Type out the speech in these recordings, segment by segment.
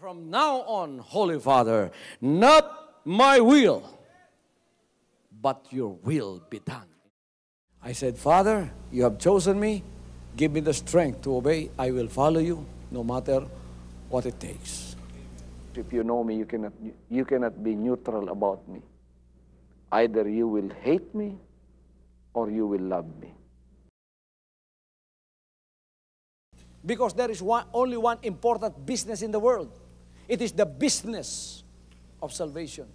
From now on, Holy Father, not my will, but your will be done. I said, Father, you have chosen me. Give me the strength to obey. I will follow you no matter what it takes. If you know me, you cannot be neutral about me. Either you will hate me or you will love me. Because there is only one important business in the world. It is the business of salvation.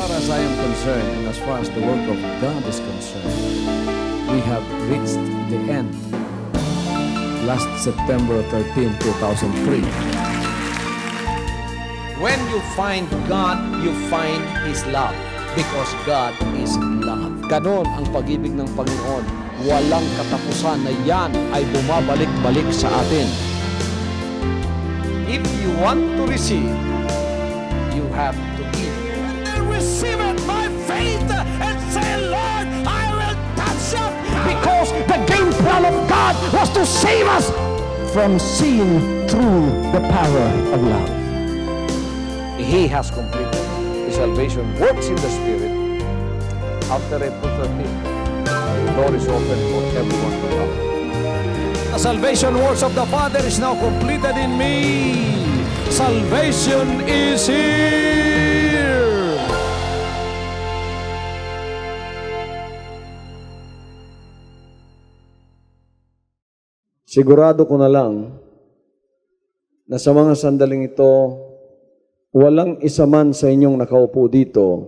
As I am concerned, and as far as the work of God is concerned, we have reached the end. Last September 13, 2003. When you find God, you find His love. Because God is love. Ganon ang pag-ibig ng Panginoon. Walang katapusan na yan ay bumabalik-balik sa atin. If you want to receive, you have to give. Receive it by faith and say, Lord, I will touch up. Because the game plan of God was to save us from seeing through the power of love. He has completed. His salvation works in the Spirit. After April 13th, the door is open for everyone to come. The salvation works of the Father is now completed in me. Salvation is here. Sigurado ko na lang na sa mga sandaling ito, walang isa man sa inyong nakaupo dito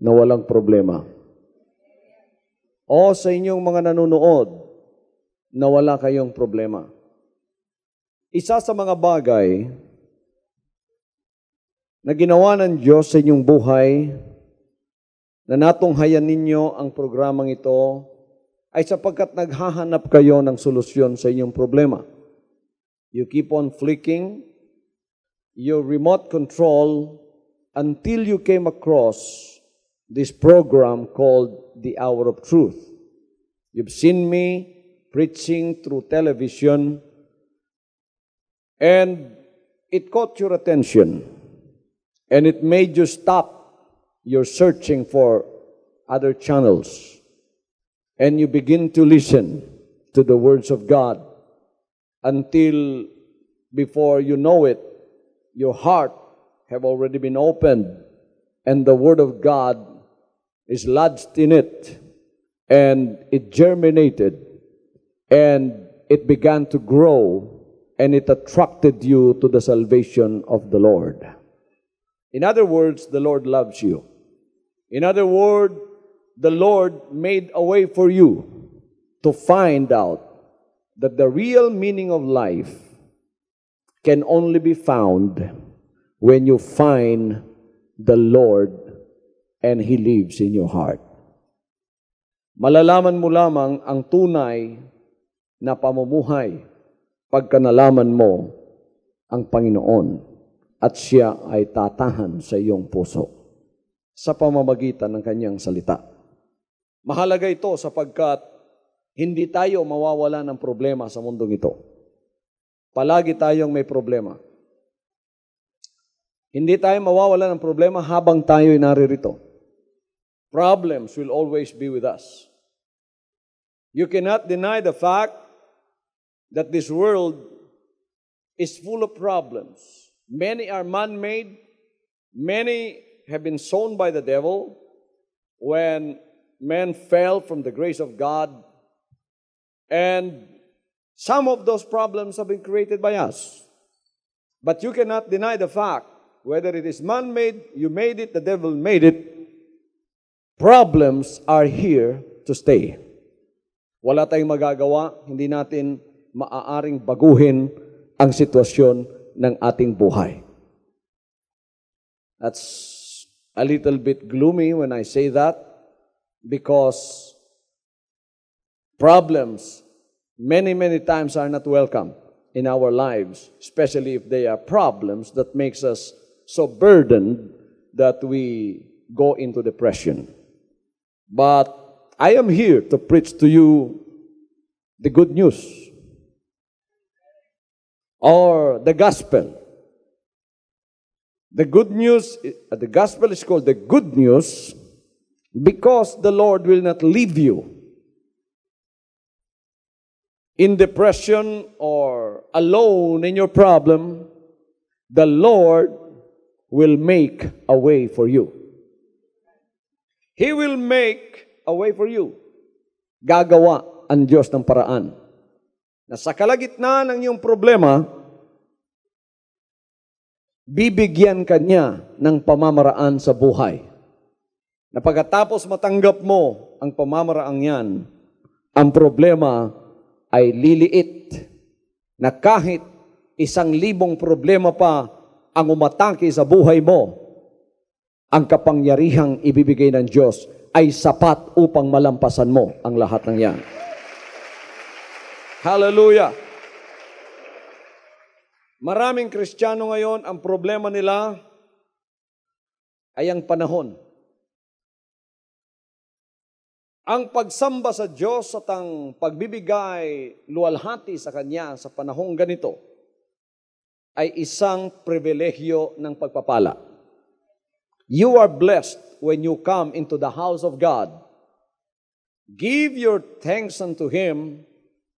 na walang problema. O sa inyong mga nanonood na wala kayong problema. Isa sa mga bagay na ginawa ng Diyos sa inyong buhay na natunghayan ninyo ang programang ito ay sapagkat naghahanap kayo ng solusyon sa inyong problema. You keep on flicking your remote control until you came across this program called The Hour of Truth. You've seen me preaching through television and it caught your attention and it made you stop your searching for other channels. And you begin to listen to the words of God until before you know it, your heart have already been opened and the Word of God is lodged in it and it germinated and it began to grow and it attracted you to the salvation of the Lord. In other words, the Lord loves you. In other words, the Lord made a way for you to find out that the real meaning of life can only be found when you find the Lord and He lives in your heart. Malalaman mo lamang ang tunay na pamumuhay pagka nalaman mo ang Panginoon at Siya ay tatahan sa iyong puso sa pamamagitan ng Kanyang salita. Mahalaga ito sapagkat hindi tayo mawawala ng problema sa mundong ito. Palagi tayong may problema. Hindi tayo mawawala ng problema habang tayo'y naririto. Problems will always be with us. You cannot deny the fact that this world is full of problems. Many are man-made. Many have been sown by the devil. When men fell from the grace of God, and some of those problems have been created by us. But you cannot deny the fact, whether it is man-made, you made it, the devil made it, problems are here to stay. Wala tayong magagawa, hindi natin maaaring baguhin ang sitwasyon ng ating buhay. That's a little bit gloomy when I say that because problems many, many times are not welcome in our lives, especially if they are problems that makes us so burdened that we go into depression. But I am here to preach to you the good news or the gospel. The good news, the gospel is called the good news because the Lord will not leave you in depression or alone in your problem. The Lord will make a way for you. He will make a way for you. Gagawa ang Diyos ng paraan. Na sa kalagitnaan ng iyong problema, bibigyan ka niya ng pamamaraan sa buhay. Na pagkatapos matanggap mo ang pamamaraang yan, ang problema ay liliit. Na kahit 1,000 problema pa ang umatake sa buhay mo, ang kapangyarihang ibibigay ng Diyos ay sapat upang malampasan mo ang lahat ng yan. Hallelujah! Maraming Kristiyano ngayon, ang problema nila ay ang panahon. Ang pagsamba sa Diyos at ang pagbibigay luwalhati sa Kanya sa panahong ganito ay isang pribilehyo ng pagpapala. You are blessed when you come into the house of God. Give your thanks unto Him,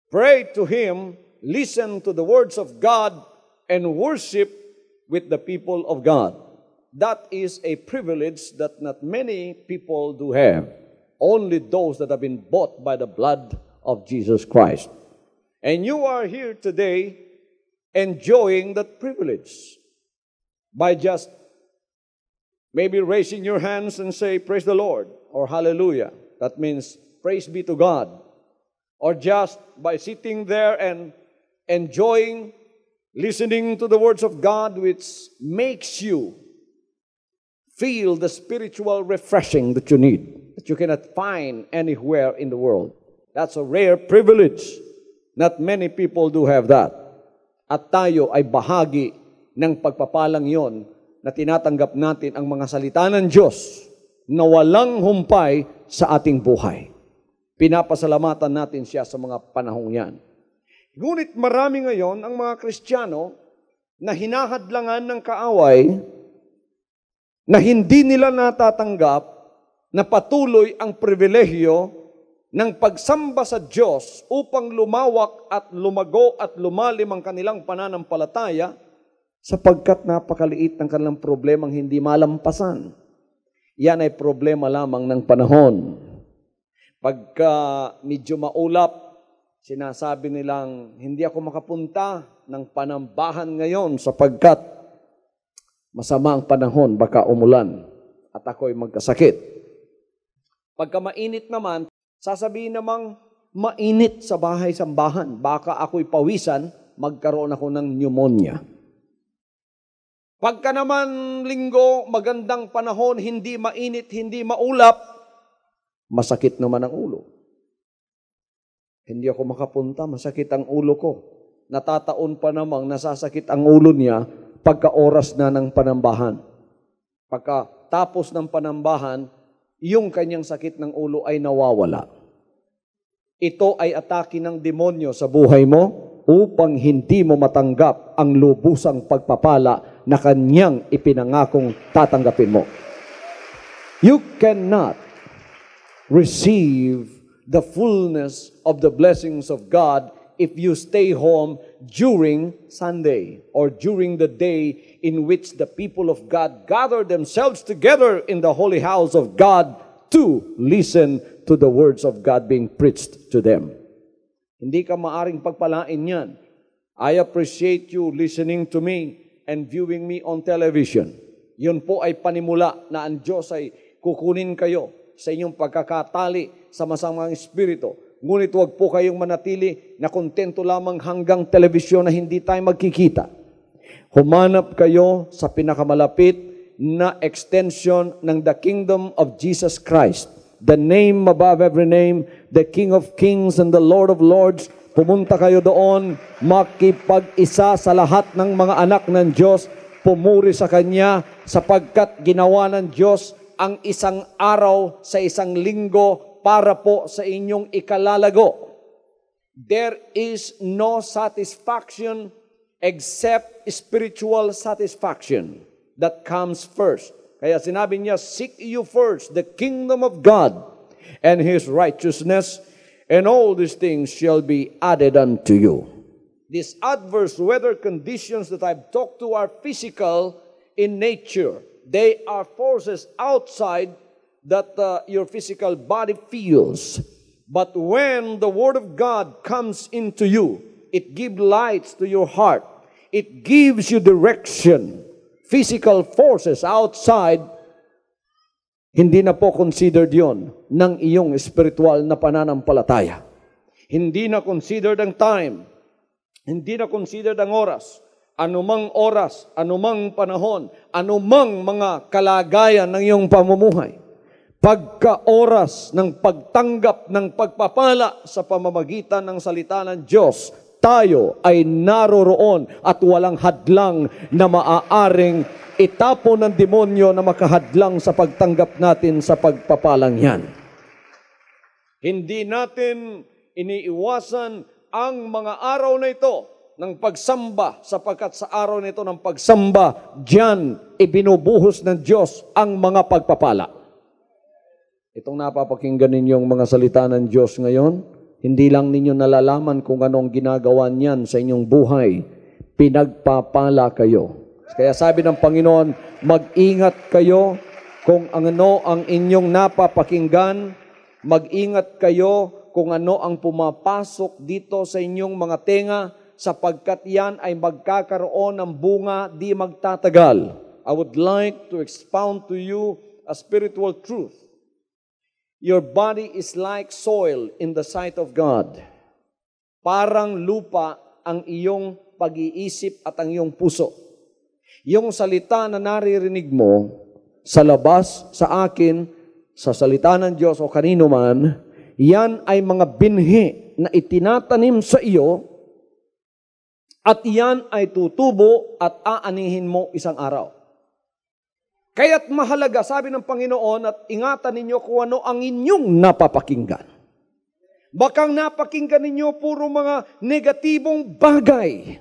pray to Him, listen to the words of God, and worship with the people of God. That is a privilege that not many people do have. Only those that have been bought by the blood of Jesus Christ. And you are here today enjoying that privilege by just maybe raising your hands and say, praise the Lord, or hallelujah. That means praise be to God. Or just by sitting there and enjoying, listening to the words of God, which makes you feel the spiritual refreshing that you need, that you cannot find anywhere in the world. That's a rare privilege. Not many people do have that. At tayo ay bahagi ng pagpapalang yon na tinatanggap natin ang mga salita ng Diyos na walang humpay sa ating buhay. Pinapasalamatan natin siya sa mga panahong yan. Ngunit marami ngayon ang mga Kristiyano na hinahadlangan ng kaaway na hindi nila natatanggap na patuloy ang pribilehyo ng pagsamba sa Diyos upang lumawak at lumago at lumalim ang kanilang pananampalataya sapagkat napakaliit ng kanilang problemang hindi malampasan. Yan ay problema lamang ng panahon. Pagka medyo maulap, sinasabi nilang, hindi ako makapunta ng panambahan ngayon sapagkat masama ang panahon, baka umulan at ako'y magkasakit. Pagka mainit naman, sasabihin namang mainit sa bahay-sambahan, baka ako'y pawisan, magkaroon ako ng pneumonia. Pagka naman linggo, magandang panahon, hindi mainit, hindi maulap, masakit naman ang ulo. Hindi ako makapunta, masakit ang ulo ko. Natataon pa namang nasasakit ang ulo niya pagka oras na ng panambahan. Pagka tapos ng panambahan, yung kanyang sakit ng ulo ay nawawala. Ito ay atake ng demonyo sa buhay mo upang hindi mo matanggap ang lubusang pagpapala na kanyang ipinangakong tatanggapin mo. You cannot receive the fullness of the blessings of God if you stay home during Sunday or during the day in which the people of God gather themselves together in the holy house of God to listen to the words of God being preached to them. Hindi ka maaring pagpalain yan. I appreciate you listening to me and viewing me on television. Yun po ay panimula na ang Diyos ay kukunin kayo sa inyong pagkakatali sa masamang espiritu. Ngunit huwag po kayong manatili na kontento lamang hanggang telebisyon na hindi tayo magkikita. Humanap kayo sa pinakamalapit na extension ng the kingdom of Jesus Christ. The name above every name, the King of Kings and the Lord of Lords. Pumunta kayo doon, makipag-isa sa lahat ng mga anak ng Diyos, pumuri sa Kanya, sapagkat ginawa ng Diyos ang isang araw sa isang linggo para po sa inyong ikalalago. There is no satisfaction except spiritual satisfaction that comes first. Kaya sinabi niya, seek you first the kingdom of God and His righteousness, and all these things shall be added unto you. These adverse weather conditions that I've talked to are physical in nature. They are forces outside that your physical body feels. But when the Word of God comes into you, it gives light to your heart. It gives you direction. Physical forces outside, hindi na po considered yon ng iyong spiritual na pananampalataya. Hindi na considered ang time. Hindi na considered ang oras. Anumang panahon, anumang mga kalagayan ng iyong pamumuhay. Pagka oras ng pagtanggap ng pagpapala sa pamamagitan ng salita ng Diyos, tayo ay naroroon at walang hadlang na maaaring itapon ng demonyo na makahadlang sa pagtanggap natin sa pagpapalang yan. Hindi natin iniiwasan ang mga araw na ito ng pagsamba, sapagkat sa araw na ito ng pagsamba, diyan ibinubuhos ng Diyos ang mga pagpapala. Itong napapakinggan ninyong mga salita ng Diyos ngayon, hindi lang ninyo nalalaman kung anong ginagawa niyan sa inyong buhay. Pinagpapala kayo. Kaya sabi ng Panginoon, mag-ingat kayo kung ano ang inyong napapakinggan. Mag-ingat kayo kung ano ang pumapasok dito sa inyong mga tenga, sapagkat yan ay magkakaroon ng bunga di magtatagal. I would like to expound to you a spiritual truth. Your body is like soil in the sight of God. Parang lupa ang iyong pag-iisip at ang iyong puso. Yung salita na naririnig mo sa labas, sa akin, sa salita ng Diyos o kanino man, yan ay mga binhi na itinatanim sa iyo at yan ay tutubo at aanihin mo isang araw. Kaya't mahalaga, sabi ng Panginoon, at ingatan ninyo kung ano ang inyong napapakinggan. Bakang napakinggan ninyo puro mga negatibong bagay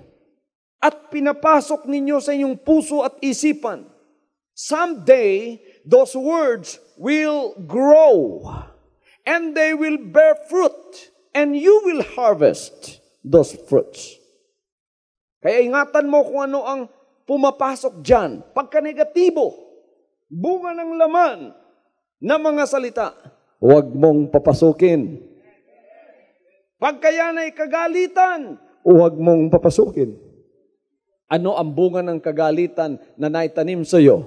at pinapasok ninyo sa inyong puso at isipan. Someday, those words will grow and they will bear fruit and you will harvest those fruits. Kaya ingatan mo kung ano ang pumapasok dyan. Pagka negatibo, bunga ng laman na mga salita, huwag mong papasukin. Pagka yan ay kagalitan, huwag mong papasukin. Ano ang bunga ng kagalitan na naitanim sa iyo?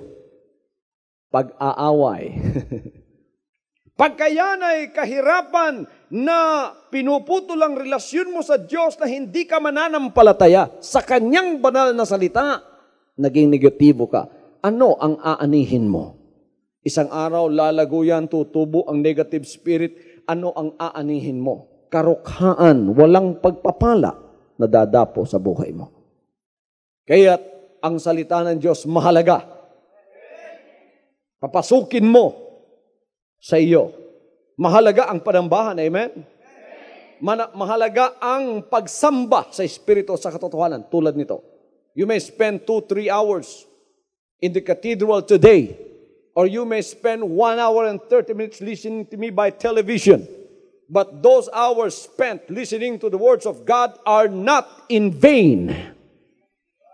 Pag-aaway. Pagka yan ay kahirapan na pinuputol ang relasyon mo sa Diyos na hindi ka mananampalataya sa Kanyang banal na salita, naging negatibo ka. Ano ang aanihin mo? Isang araw, lalago yan, tutubo ang negative spirit. Ano ang aanihin mo? Karukhaan, walang pagpapala na dadapo sa buhay mo. Kaya't ang salita ng Diyos mahalaga. Papasukin mo sa iyo. Mahalaga ang panambahan, amen? Mahalaga ang pagsamba sa Espiritu sa katotohanan, tulad nito. You may spend 2-3 hours in the cathedral today, or you may spend 1 hour and 30 minutes listening to me by television. But those hours spent listening to the words of God are not in vain.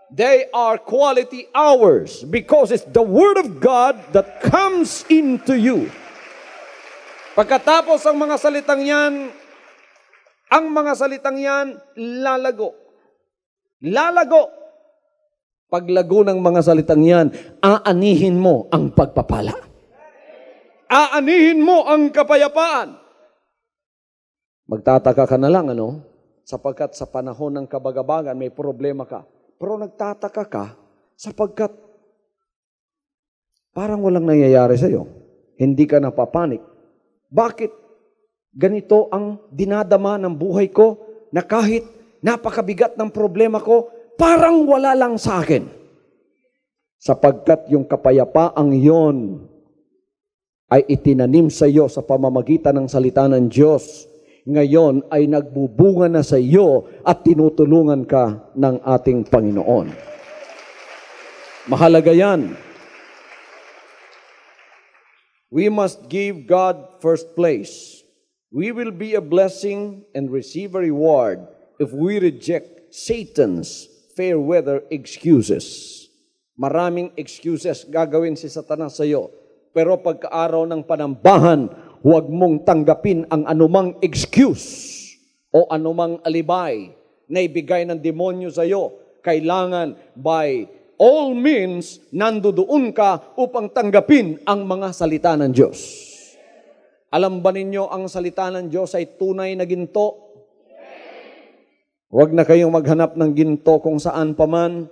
They are quality hours because it's the Word of God that comes into you. Pagkatapos ang mga salitang yan, lalago. Lalago. Paglago ng mga salitang yan, aanihin mo ang pagpapala. Aanihin mo ang kapayapaan. Magtataka ka na lang, sapagkat sa panahon ng kabagabagan, may problema ka. Pero nagtataka ka, sapagkat parang walang nangyayari sa'yo. Hindi ka napapanik. Bakit? Ganito ang dinadama ng buhay ko na kahit napakabigat ng problema ko, parang wala lang sa akin. Sapagkat yung kapayapaang yon ay itinanim sa iyo sa pamamagitan ng salita ng Diyos. Ngayon ay nagbubunga na sa iyo at tinutulungan ka ng ating Panginoon. Mahalaga yan. We must give God first place. We will be a blessing and receive a reward if we reject Satan's fair weather excuses. Maraming excuses gagawin si Satanas sa iyo. Pero pagkaaraw ng panambahan, huwag mong tanggapin ang anumang excuse o anumang alibay na ibigay ng demonyo sa iyo. Kailangan by all means, nandoon ka upang tanggapin ang mga salita ng Diyos. Alam ba ninyo ang salita ng Diyos ay tunay na ginto? Huwag na kayong maghanap ng ginto kung saan paman.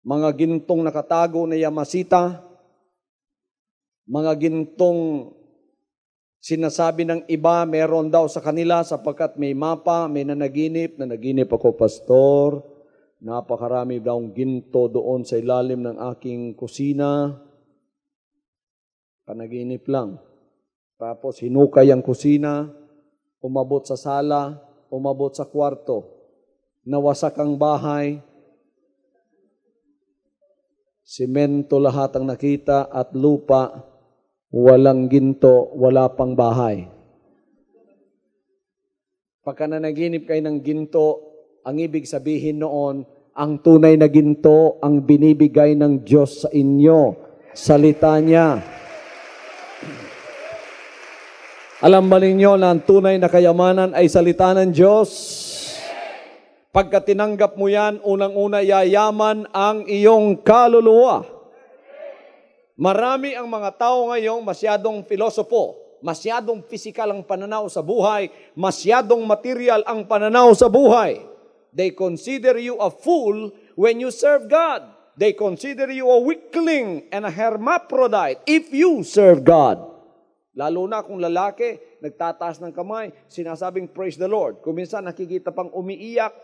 Mga gintong nakatago na Yamasita, mga gintong sinasabi ng iba, meron daw sa kanila sapagkat may mapa, may nanaginip ako, pastor, napakarami daw ginto doon sa ilalim ng aking kusina. Panaginip lang. Tapos hinukay ang kusina, umabot sa sala, umabot sa kwarto, nawasak ang bahay, simento lahat ang nakita at lupa, walang ginto, wala pang bahay. Pagka nanaginip kayo ng ginto, ang ibig sabihin noon, ang tunay na ginto ang binibigay ng Diyos sa inyo, salita niya. Alam ba ninyo na ang tunay na kayamanan ay salita ng Diyos? Pagka tinanggap mo yan, unang-una yayaman ang iyong kaluluwa. Marami ang mga tao ngayong masyadong filosopo, masyadong physical ang pananaw sa buhay, masyadong material ang pananaw sa buhay. They consider you a fool when you serve God. They consider you a weakling and a hermaphrodite if you serve God. Lalo na kung lalaki, nagtataas ng kamay, sinasabing praise the Lord. Kung minsan nakikita pang umiiyak,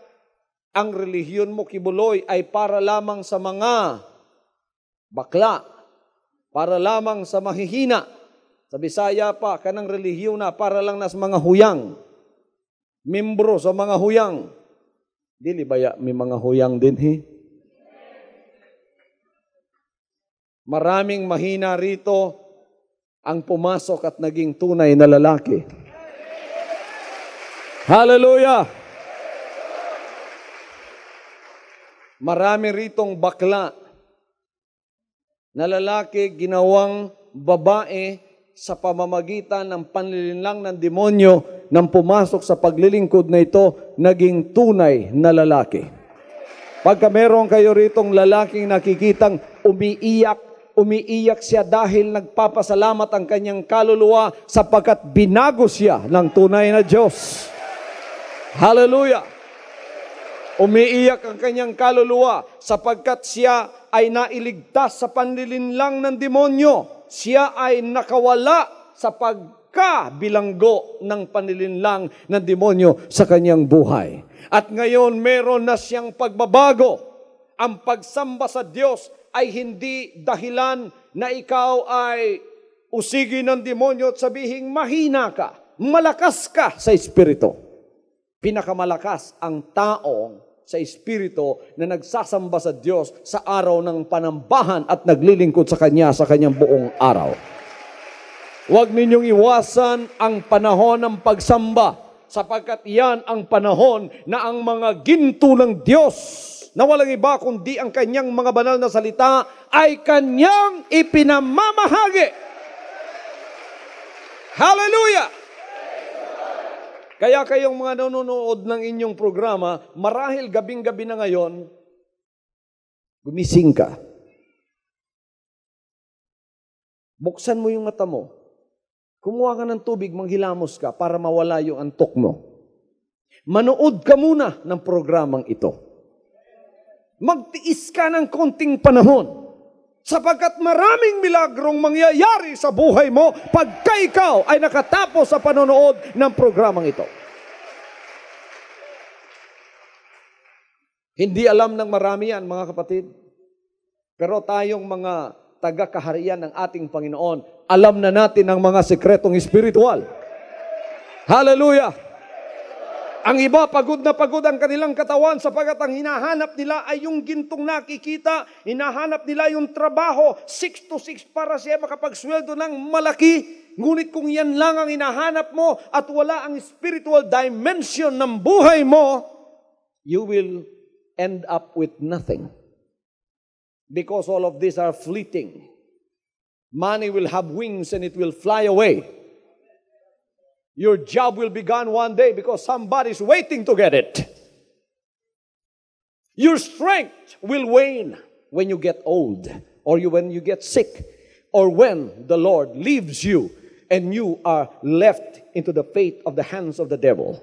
ang relihiyon mo, kibuloy, ay para lamang sa mga bakla, para lamang sa mahihina. Sa Bisaya pa, kanang relihiyon na para lang nas mga huyang. Membro sa mga huyang. Dili ba may mga huyang din, he? Maraming mahina rito ang pumasok at naging tunay na lalaki. Hallelujah! Marami ritong bakla na lalaki ginawang babae sa pamamagitan ng panlilinlang ng demonyo nang pumasok sa paglilingkod na ito, naging tunay na lalaki. Pagka meron kayo ritong lalaking nakikitang umiiyak siya dahil nagpapasalamat ang kanyang kaluluwa sapagkat binago siya ng tunay na Diyos. Hallelujah! Umiiyak ang kanyang kaluluwa sapagkat siya ay nailigtas sa panlilinlang ng demonyo. Siya ay nakawala sa pagkabilanggo ng panlilinlang ng demonyo sa kanyang buhay. At ngayon meron na siyang pagbabago. Ang pagsamba sa Diyos ay hindi dahilan na ikaw ay usigi ng demonyo at sabihin mahina ka, malakas ka sa espiritu. Pinakamalakas ang taong sa espiritu na nagsasamba sa Diyos sa araw ng panambahan at naglilingkod sa Kanya sa Kanyang buong araw. Huwag ninyong iwasan ang panahon ng pagsamba sapagkat yan ang panahon na ang mga ginto ng Diyos na walang iba kundi ang Kanyang mga banal na salita ay Kanyang ipinamamahagi. Hallelujah! Kaya kayong mga nanonood ng inyong programa, marahil gabing-gabi na ngayon, gumising ka. Buksan mo yung mata mo. Kumuha ka ng tubig, manghilamos ka para mawala yung antok mo. Manood ka muna ng programang ito. Magtiis ka ng konting panahon Sapagkat maraming milagrong mangyayari sa buhay mo pagka ikaw ay nakatapos sa panonood ng programang ito. Hindi alam ng marami yan, mga kapatid. Pero tayong mga taga-kaharian ng ating Panginoon, alam na natin ang mga sekretong espiritual. Hallelujah! Ang iba, pagod na pagod ang kanilang katawan sapagkat ang hinahanap nila ay yung gintong nakikita, hinahanap nila yung trabaho, 6 to 6 para siya makapagsweldo ng malaki. Ngunit kung yan lang ang hinahanap mo at wala ang spiritual dimension ng buhay mo, you will end up with nothing. Because all of these are fleeting. Money will have wings and it will fly away. Your job will be gone one day because somebody's waiting to get it. Your strength will wane when you get old, or when you get sick, or when the Lord leaves you and you are left into the fate of the hands of the devil.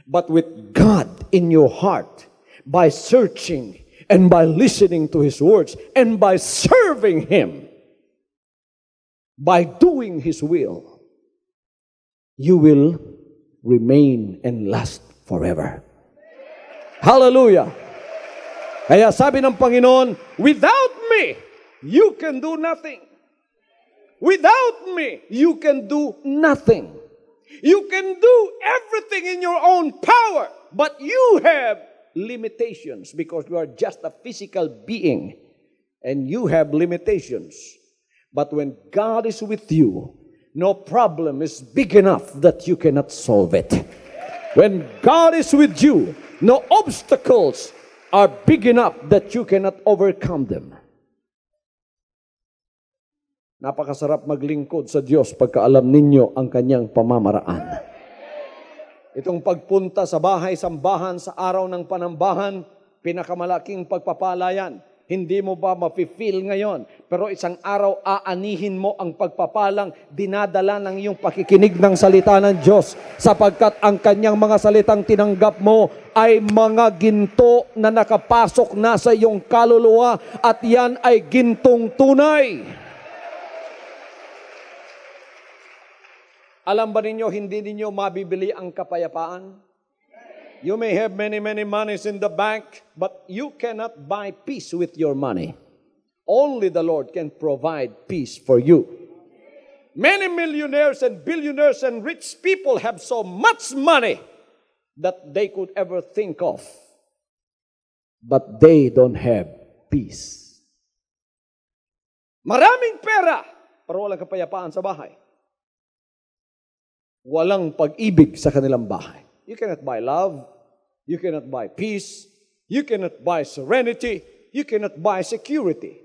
But with God in your heart, by searching and by listening to His words and by serving Him, by doing His will, you will remain and last forever. Hallelujah! Kaya sabi ng Panginoon, without me, you can do nothing. Without me, you can do nothing. You can do everything in your own power, but you have limitations because you are just a physical being and you have limitations. But when God is with you, no problem is big enough that you cannot solve it. When God is with you, no obstacles are big enough that you cannot overcome them. Napakasarap maglingkod sa Diyos pagka alam ninyo ang kanyang pamamaraan. Itong pagpunta sa bahay-sambahan sa araw ng panambahan, pinakamalaking pagpapala yan. Hindi mo ba mafe-feel ngayon? Pero isang araw aanihin mo ang pagpapalang dinadala ng iyong pakikinig ng salita ng Diyos sapagkat ang kanyang mga salitang tinanggap mo ay mga ginto na nakapasok na sa iyong kaluluwa at yan ay gintong tunay. Alam ba ninyo, hindi ninyo mabibili ang kapayapaan? You may have many monies in the bank, but you cannot buy peace with your money. Only the Lord can provide peace for you. Many millionaires and billionaires and rich people have so much money that they could ever think of, but they don't have peace. Maraming pera, pero walang kapayapaan sa bahay. Walang pag-ibig sa kanilang bahay. You cannot buy love. You cannot buy peace. You cannot buy serenity. You cannot buy security.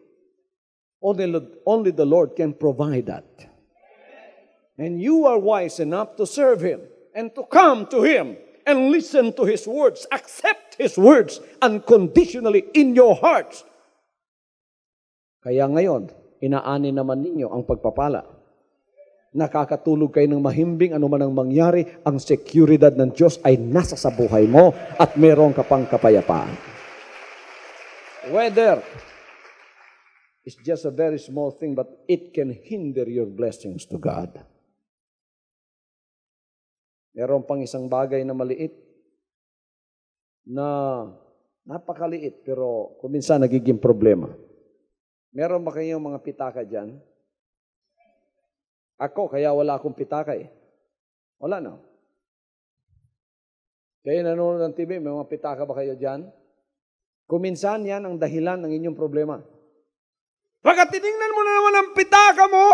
Only the Lord can provide that. And you are wise enough to serve Him and to come to Him and listen to His words. Accept His words unconditionally in your hearts. Kaya ngayon, inaani naman ninyo ang pagpapala. Nakakatulog kayo ng mahimbing, ano man ang mangyari, ang seguridad ng Diyos ay nasa sa buhay mo at meron ka pang kapayapaan. Whether it's just a very small thing, but it can hinder your blessings to God. Meron pang isang bagay na maliit, na napakaliit, pero kuminsan nagiging problema. Meron ba kayong mga pitaka dyan? Ako, kaya wala akong pitaka eh. Wala na. Kayo nanonood ng TV, may mga pitaka ba kayo dyan? Kuminsan yan ang dahilan ng inyong problema. Pagka tinignan mo na naman ang pitaka mo,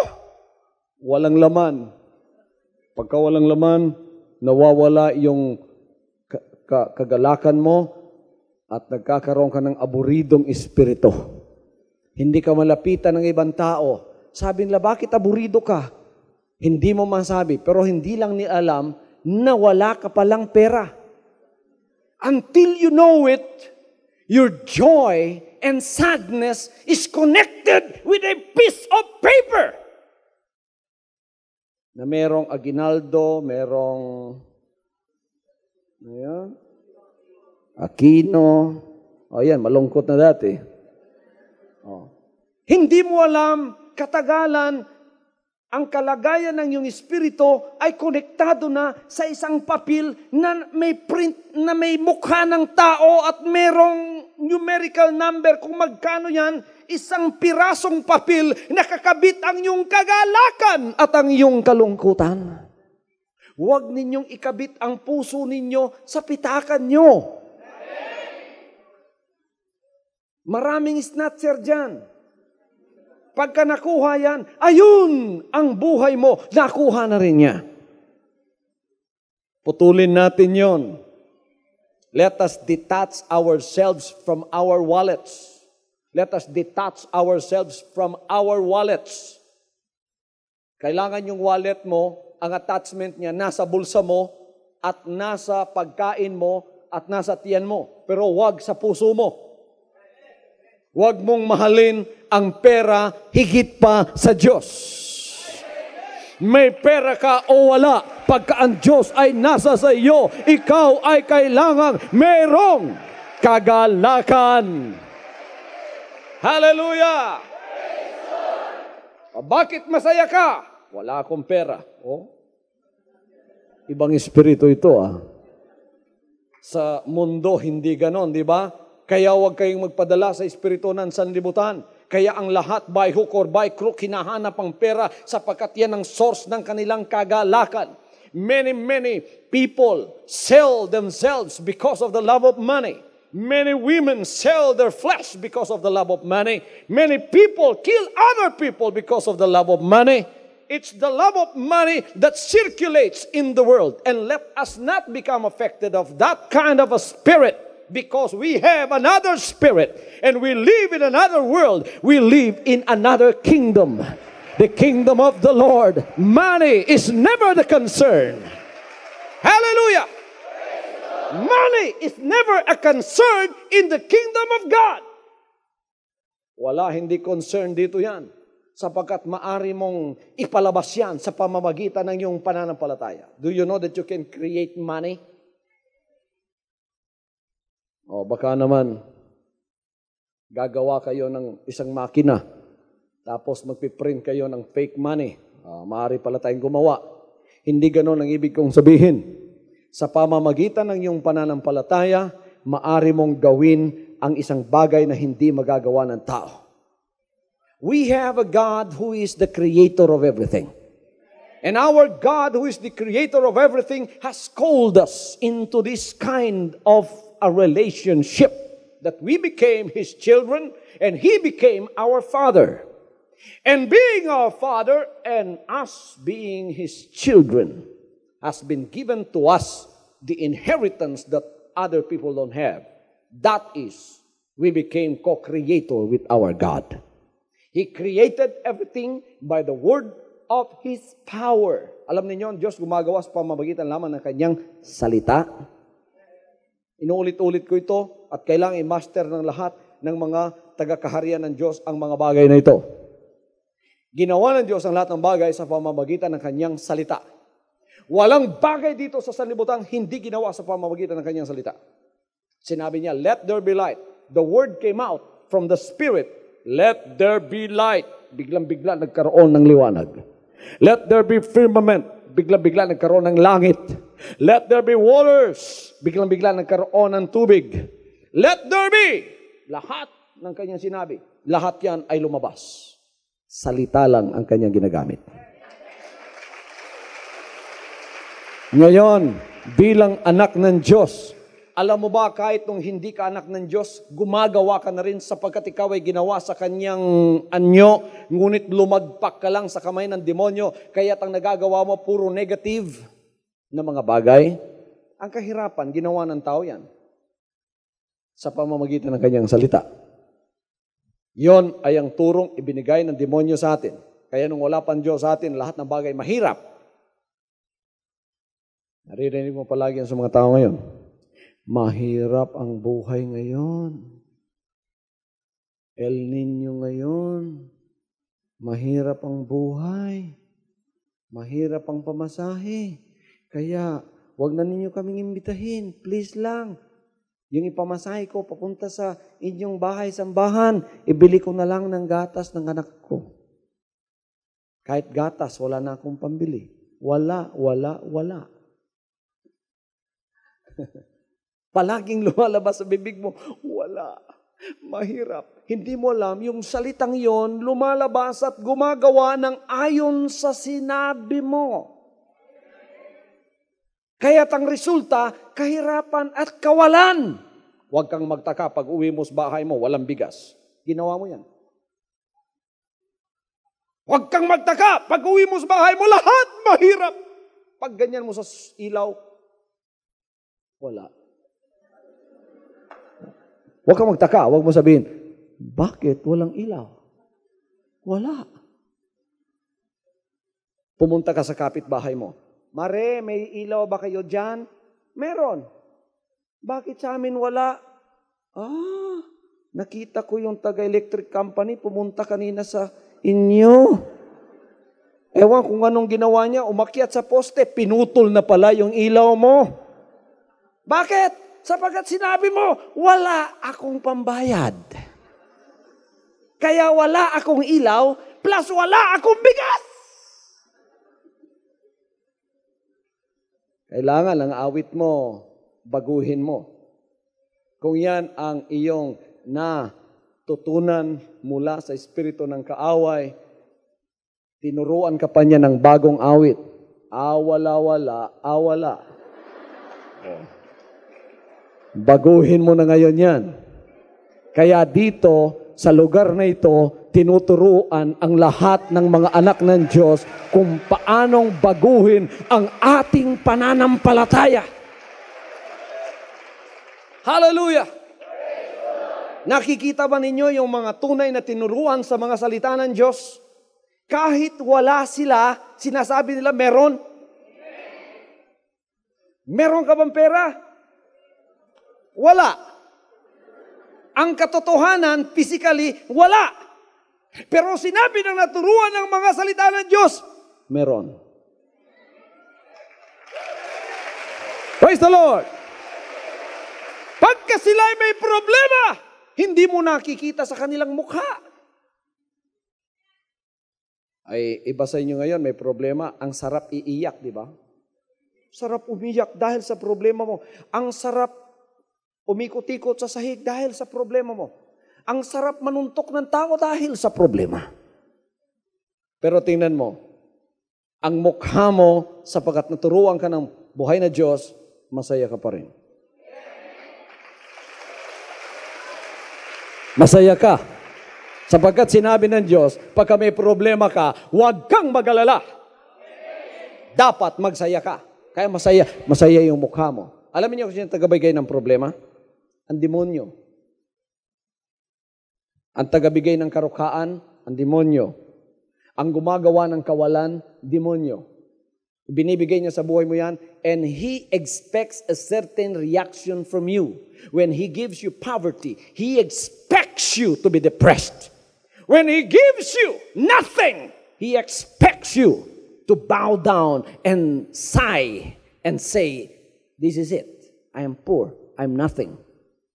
walang laman. Pagka walang laman, nawawala yung kagalakan mo at nagkakaroon ka ng aburidong espiritu. Hindi ka malapitan ng ibang tao. Sabi nila, bakit aburido ka? Hindi mo masabi, pero hindi lang nila alam na wala ka palang pera. Until you know it, your joy and sadness is connected with a piece of paper. Na merong aguinaldo, merong ayan, Aquino. O yan, malungkot na dati. O. Hindi mo alam, katagalan, ang kalagayan ng iyong espiritu ay konektado na sa isang papel na may print, na may mukha ng tao at merong numerical number kung magkano yan, isang pirasong papel, nakakabit ang iyong kagalakan at ang iyong kalungkutan. Huwag ninyong ikabit ang puso ninyo sa pitakan nyo. Maraming snatcher dyan. Pagka nakuha yan, ayun ang buhay mo, nakuha na rin niya. Putulin natin yon. Let us detach ourselves from our wallets. Let us detach ourselves from our wallets. Kailangan yung wallet mo, ang attachment niya nasa bulsa mo at nasa pagkain mo at nasa tiyan mo. Pero wag sa puso mo. Huwag mong mahalin ang pera higit pa sa Diyos. May pera ka o wala, pagka ang Diyos ay nasa sa iyo, ikaw ay kailangang merong kagalakan. Hallelujah! Bakit masaya ka? Wala akong pera. Oh? Ibang espiritu ito Sa mundo, hindi ganon, di ba? Kaya huwag kayong magpadala sa espiritu ng sanlibutan. Kaya ang lahat by hook or by crook hinahanap ang pera sapagkat yan ang source ng kanilang kagalakan. Many people sell themselves because of the love of money. Many women sell their flesh because of the love of money. Many people kill other people because of the love of money. It's the love of money that circulates in the world. And let us not become affected of that kind of a spirit. Because we have another spirit and we live in another world. We live in another kingdom. The kingdom of the Lord. Money is never the concern. Hallelujah! Money is never a concern in the kingdom of God. Wala, hindi concern dito yan. Sapagkat maari mong ipalabas yan sa pamamagitan ng iyong pananampalataya. Do you know that you can create money? O baka naman, gagawa kayo ng isang makina, tapos magpiprint kayo ng fake money. Maaari pala tayong gumawa. Hindi ganon ang ibig kong sabihin. Sa pamamagitan ng iyong pananampalataya, maaari mong gawin ang isang bagay na hindi magagawa ng tao. We have a God who is the creator of everything. And our God who is the creator of everything has called us into this kind of a relationship that we became His children and He became our Father. And being our Father and us being His children has been given to us the inheritance that other people don't have. That is, we became co-creator with our God. He created everything by the word of His power. Alam niyo, ang Diyos gumagawa sa pamamagitan lamang ng Kanyang salita. Inuulit-ulit ko ito at kailangan i-master ng lahat ng mga taga-kaharian ng Diyos ang mga bagay na ito. Ginawa ng Diyos ang lahat ng bagay sa pamamagitan ng Kanyang salita. Walang bagay dito sa sanlibutan hindi ginawa sa pamamagitan ng Kanyang salita. Sinabi niya, let there be light. The word came out from the Spirit. Let there be light. Biglang-bigla nagkaroon ng liwanag. Let there be firmament. Biglang-bigla nagkaroon ng langit. Let there be waters. Biglang-bigla nagkaroon ng tubig. Let there be. Lahat ng kanyang sinabi, lahat yan ay lumabas. Salita lang ang kanyang ginagamit. Ngayon, bilang anak ng Diyos, alam mo ba kahit nung hindi ka anak ng Diyos, gumagawa ka na rin sapagkat ikaw ay ginawa sa kanyang anyo, ngunit lumagpak ka lang sa kamay ng demonyo, kaya't ang nagagawa mo puro negative na mga bagay. Ang kahirapan, ginawa ng tao yan sa pamamagitan ng kanyang salita. Yon ay ang turong ibinigay ng demonyo sa atin. Kaya nung wala pang Diyos sa atin, lahat ng bagay mahirap. Naririnig mo palagi yan sa mga tao ngayon. Mahirap ang buhay ngayon. El Niño ngayon. Mahirap ang buhay. Mahirap ang pamasahe. Kaya, wag na ninyo kaming imbitahin. Please lang. Yung ipamasahe ko, papunta sa inyong bahay, sambahan, ibili ko na lang ng gatas ng anak ko. Kahit gatas, wala na akong pambili. Wala. Palaging lumalabas sa bibig mo, wala. Mahirap. Hindi mo alam, yung salitang yon lumalabas at gumagawa ng ayon sa sinabi mo. Kaya't ang resulta, kahirapan at kawalan. Huwag kang magtaka pag uwi mo sa bahay mo, walang bigas. Ginawa mo yan. Huwag kang magtaka pag uwi mo sa bahay mo, lahat mahirap. Pag ganyan mo sa ilaw, wala. Huwag kang magtaka, huwag mo sabihin, bakit walang ilaw? Wala. Pumunta ka sa kapitbahay mo. Mare, may ilaw ba kayo dyan? Meron. Bakit sa amin wala? Nakita ko yung taga-electric company, pumunta kanina sa inyo. Ewan kung anong ginawa niya, umakyat sa poste, pinutol na pala yung ilaw mo. Bakit? Sapagkat sinabi mo, wala akong pambayad. Kaya wala akong ilaw, plus wala akong bigas. Kailangan ang awit mo, baguhin mo. Kung yan ang iyong natutunan mula sa espiritu ng kaaway, tinuruan ka pa niya ng bagong awit. Awala-wala, awala. Baguhin mo na ngayon yan. Kaya dito, sa lugar na ito, tinuturuan ang lahat ng mga anak ng Diyos kung paanong baguhin ang ating pananampalataya. Hallelujah! Nakikita ba ninyo yung mga tunay na tinuruan sa mga salita ng Diyos? Kahit wala sila, sinasabi nila meron. Meron ka bang pera? Wala. Ang katotohanan, physically, wala. Pero sinabi ng naturuan ng mga salita ng Diyos, meron. Praise the Lord! Pagka sila'y may problema, hindi mo nakikita sa kanilang mukha. Ay, iba sa inyo ngayon, may problema, ang sarap iiyak, di ba? Sarap umiyak dahil sa problema mo. Ang sarap umikot-ikot sa sahig dahil sa problema mo. Ang sarap manuntok ng tao dahil sa problema. Pero tingnan mo, ang mukha mo, sapagkat naturuan ka ng buhay na Diyos, masaya ka pa rin. Masaya ka. Sapagkat sinabi ng Diyos, pagka may problema ka, huwag kang mag-alala. Dapat magsaya ka. Kaya masaya yung mukha mo. Alam niyo kung sino tagabigay ng problema? Ang demonyo. Ang tagabigay ng karukaan, ang demonyo. Ang gumagawa ng kawalan, demonyo. Binibigay niya sa buhay mo yan, and he expects a certain reaction from you. When he gives you poverty, he expects you to be depressed. When he gives you nothing, he expects you to bow down and sigh and say, this is it. I am poor. I'm nothing.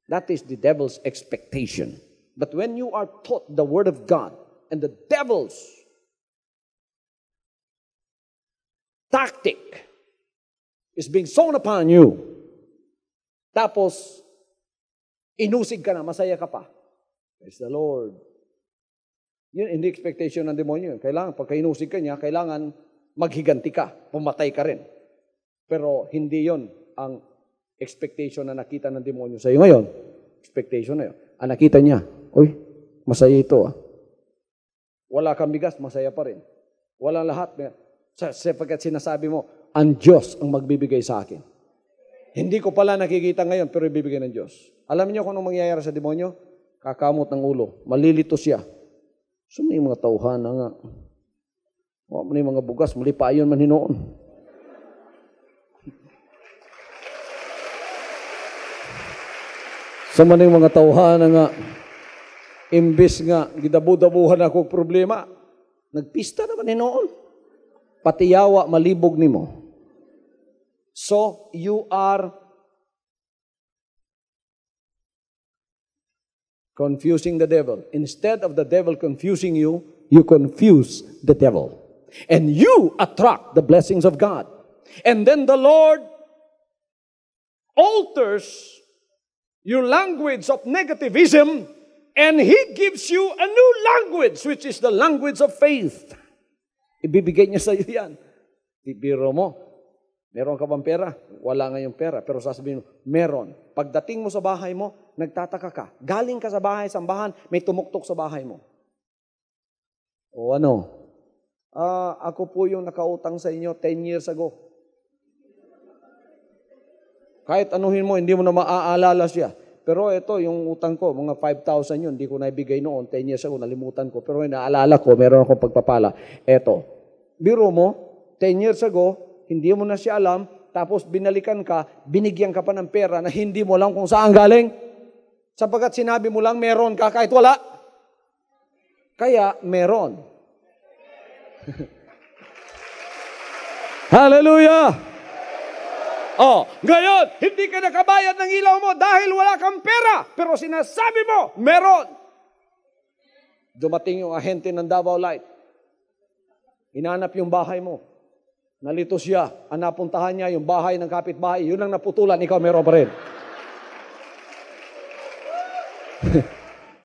That is the devil's expectation. But when you are taught the word of God and the devil's tactic is being sown upon you, tapos inusig ka na, masaya ka pa. Praise the Lord. Yun, hindi expectation ng demonyo. Kailangan, pagka inusig ka niya, kailangan maghiganti ka, pumatay ka rin. Pero hindi yon ang expectation na nakita ng demonyo sa iyo ngayon. Expectation na yun. Ang nakita niya, uy, masaya ito ah. Wala kang bigas, masaya pa rin. Walang lahat. Sapagkat sinasabi mo, ang Diyos ang magbibigay sa akin. Hindi ko pala nakikita ngayon, pero ibibigay ng Diyos. Alam niyo kung anong mangyayari sa demonyo? Kakamot ng ulo. Malilito siya. So may mga tauhan na nga. May mga bugas, malipayon man hinoon. Sa maning mga tauhan na nga, imbis nga, gidabu-dabuhan ako problema, nagpista naman hinoon. Patiyawa, malibog nimo. So, you are Confusing the devil. Instead of the devil confusing you, you confuse the devil. And you attract the blessings of God. And then the Lord alters your language of negativism, and He gives you a new language, which is the language of faith. Ibibigay niya sa iyo yan. Ibiro mo, meron ka bang pera? Wala ngayong pera. Pero sasabihin mo, meron. Pagdating mo sa bahay mo, nagtataka ka. Galing ka sa bahay, sambahan, may tumuktok sa bahay mo. O ano? Ako po yung nakautang sa inyo 10 years ago. Kahit anuhin mo, hindi mo na maaalala siya. Pero ito, yung utang ko, mga 5,000 yun, hindi ko naibigay noon, 10 years ago, nalimutan ko. Pero naalala ko, meron akong pagpapala. Ito, biro mo, 10 years ago, hindi mo na siya alam, tapos binalikan ka, binigyan ka pa ng pera na hindi mo alam kung saan galing. Sapagkat sinabi mo lang, meron ka kahit wala. Kaya, meron. Hallelujah! Oh, ngayon, hindi ka nakabayad ng ilaw mo dahil wala kang pera. Pero sinasabi mo, meron. Dumating yung ahente ng Davao Light. Inanap yung bahay mo. Nalito siya. Ang napuntahan niya yung bahay ng kapitbahay. Yun ang naputulan, ikaw meron pa rin.